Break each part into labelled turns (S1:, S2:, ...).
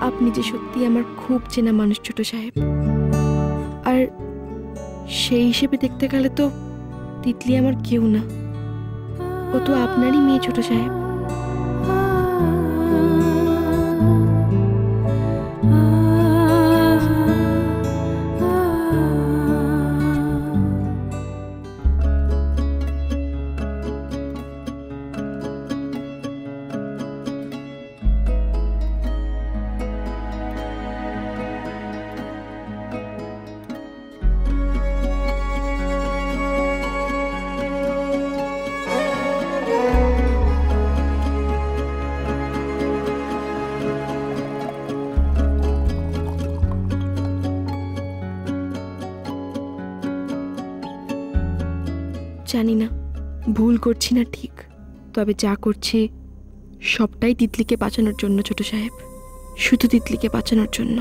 S1: আপনি যে সত্যি আমার খুব চেনা মানুষ ছোট সাহেব। আর সেই হিসেবে দেখতে গেলে তো তিতলি আমার কেউ না, ও তো আপনারই মেয়ে ছোট সাহেব। জানি না ভুল করছি না ঠিক, তবে যা করছি সবটাই তিতলিকে বাঁচানোর জন্য ছোট সাহেব, শুধু তিতলিকে বাঁচানোর জন্য।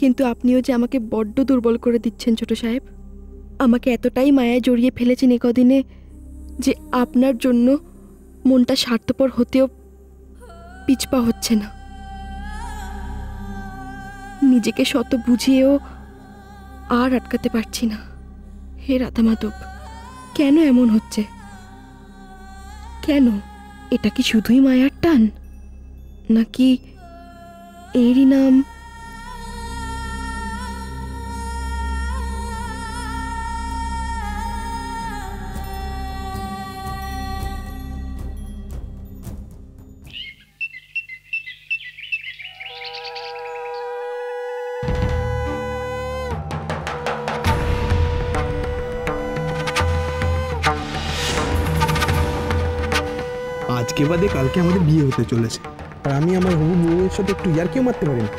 S1: কিন্তু আপনিও যে আমাকে বড্ড দুর্বল করে দিচ্ছেন ছোট সাহেব। আমাকে এতটাই মায়ায় জড়িয়ে ফেলেছেন কদিনে যে আপনার জন্য মনটা স্বার্থপর হতেও পিছপা হচ্ছে না। নিজেকে শত বুঝিয়েও আর আটকাতে পারছি না। হে রাধা মাধব, কেন এমন হচ্ছে? কেন? এটা কি শুধুই মায়ার টান, নাকি এরই নাম
S2: আজকে বাদে কালকে আমাদের বিয়ে হতে চলেছে, আর আমি আমার হবু বউয়ের সাথে একটু ইয়ার্কিও মারতে পারি না?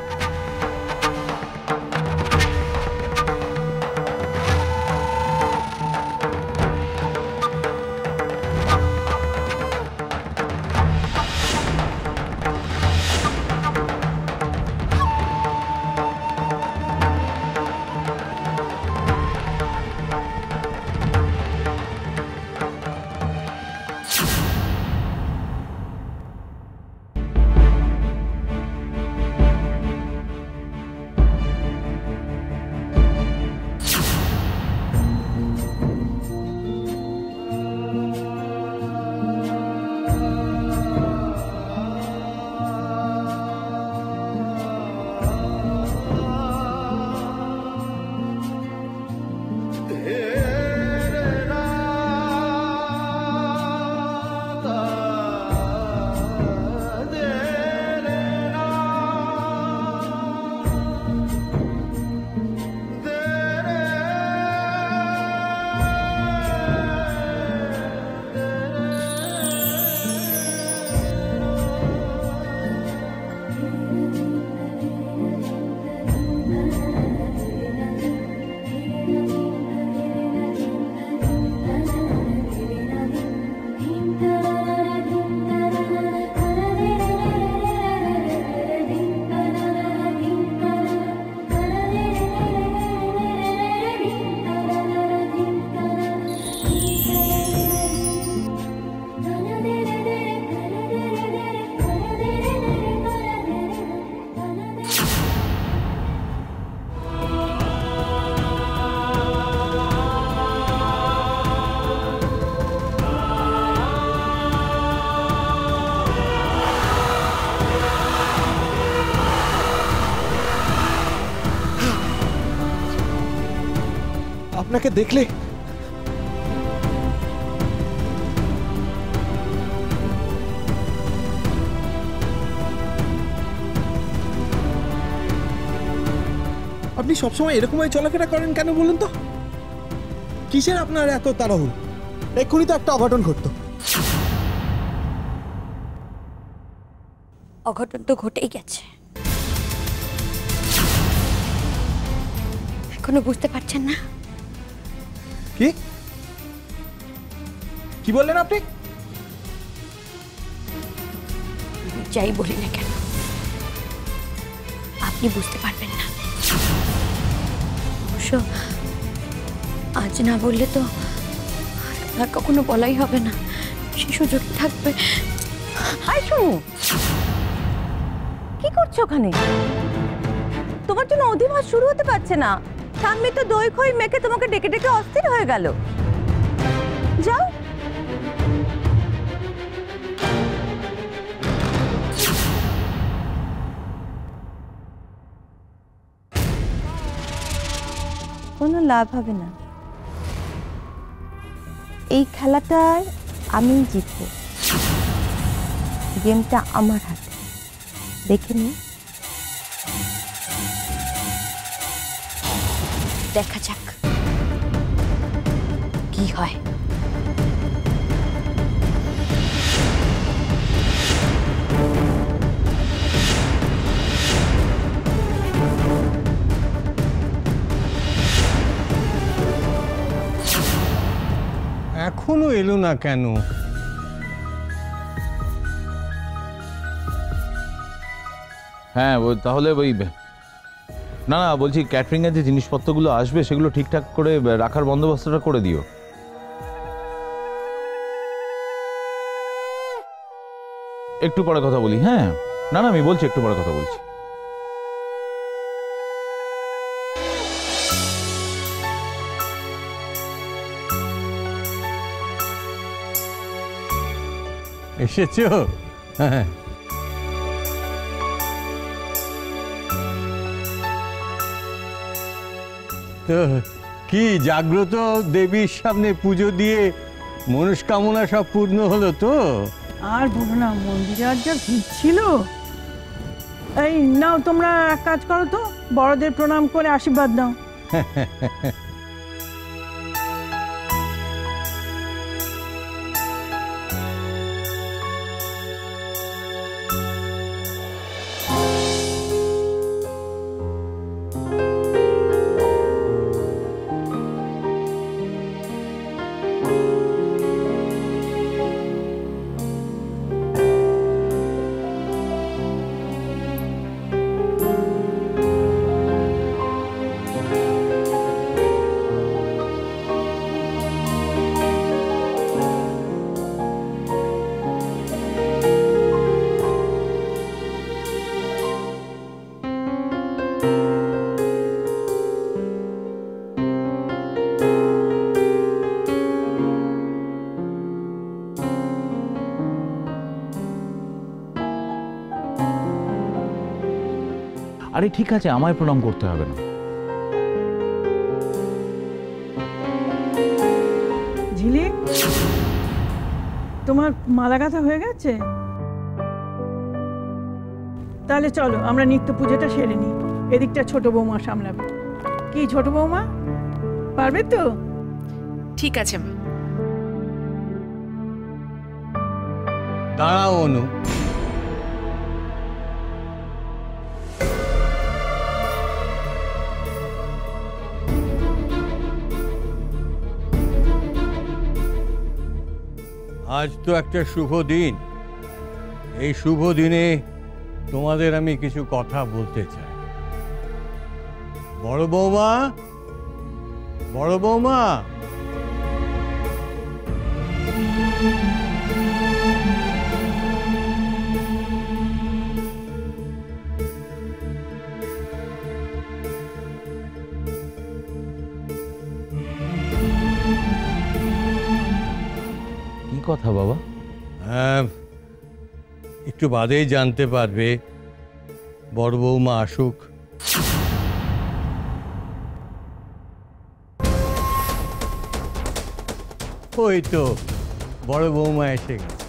S2: আপনাকে দেখলে আপনি সবসময় এরকমই চলাফেরা করেন কেন বলুন তো? কিসের আপনার এত তাড়াহুড়ো? এক্ষুনি তো একটা অঘটন ঘটতো।
S3: অঘটন তো ঘটেই গেছে, এখনো বুঝতে পারছেন না?
S2: কি কি বললেন আপনি?
S3: যাই বলি না কেন আপনি বুঝতে পারবেন না। অবশ্য আজ না বললে তো আর কখনো বলাই হবে না, সে সুযোগ থাকবে।
S4: হাই শুনু, কি করছো ওখানে? তোমার জন্য অধিবাস শুরু হতে পারছে না। সামনে তো দই খই মেখে তোমাকে ডেকে ডেকে অস্থির হয়ে গেল। যাও। কোনো লাভ হবে না, এই খেলাটায় আমি জিতবো। গেমটা আমার হাতে, দেখে নি।
S3: দেখা যাক কি হয়।
S5: এখনো এলো না কেন?
S6: হ্যাঁ তাহলে ওই না না বলছি ক্যাটারিং এর যে জিনিসপত্রগুলো আসবে সেগুলো ঠিকঠাক করে রাখার বন্দোবস্তটা করে দিও। একটু পরে কথা বলি। হ্যাঁ না না আমি বলছি একটু পরে কথা বলছি।
S5: এসেছো? হ্যাঁ তো কি জাগ্রত দেবীর সামনে পুজো দিয়ে মনস্কামনা সব পূর্ণ হলো তো?
S7: আর বলো না, মন্দিরে আর যা ভিড় ছিল। এই নাও, তোমরা এক কাজ করো তো, বড়দের প্রণাম করে আশীর্বাদ দাও।
S6: আরে ঠিক আছে, আমায় প্রণাম করতে হবে না।
S7: ঝিলিক, তোমার মালা গাঁথা হয়ে গেছে? তাহলে চলো আমরা নিত্য পুজোটা সেরে নিই। এদিকটা ছোট বৌমা সামলাবে। কি ছোট বৌমা, পারবে তো?
S1: ঠিক আছে মা।
S5: দাঁড়াও অনু, আজ তো একটা শুভ দিন। এই শুভ দিনে তোমাদের আমি কিছু কথা বলতে চাই। বড় বৌমা, বড় বৌমা,
S6: কি কথা বাবা?
S5: একটু বাদেই জানতে পারবে। বড় বৌমা আসুক। ওই তো বড় বৌমা এসে গেছে।